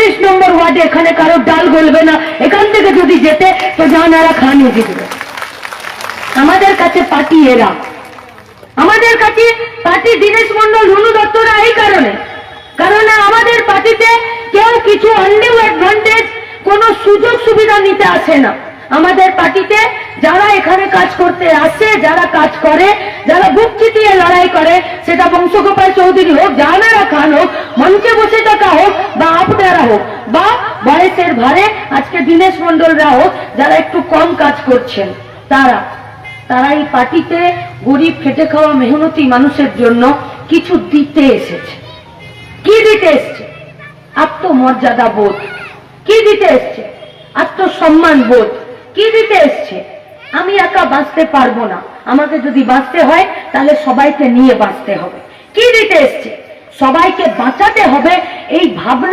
32 নম্বর ওয়ার্ডে এখানে কারো ডাল গলবে না, এখান থেকে যদি যেতে তো জানারা খানি জিতবে। আমাদের কাছে পার্টি এরা, আমাদের কাছে পার্টি দীনেশ মন্ডল, রুনু দত্তরা এই কারণে, কারণ আমাদের পার্টিতে কেউ কিছু আনডিউ অ্যাডভান্টেজ কোনো সুযোগ সুবিধা নিতে আসে না। আমাদের পার্টিতে যারা এখানে কাজ করতে আসে, যারা কাজ করে, যারা বুক চিতিয়ে লড়াই করে, সেটা বংশগোপাল চৌধুরী হোক, জাহানারা খান হোক, মঞ্চে বসে থাকা হোক, বা আপনারা হোক, বা বয়সের ভারে আজকে দীনেশ মন্ডলরা হোক, যারা একটু কম কাজ করছেন, তারা এই পার্টিতে গরিব খেটে খাওয়া মেহনতি মানুষের জন্য কিছু দিতে এসেছে। কি দিতে এসছে? আত্মমর্যাদা বোধ। কি দিতে এসছে? আত্মসম্মান বোধ। কি দিতে এসছে? আমি একা বাঁচতে পারবো না, আমাকে যদি বাঁচতে হয় তাহলে সবাইকে নিয়ে বাঁচতে হবে। কি দিতে এসছে? সবাইকে বাঁচাতে হবে, এই ভাবনা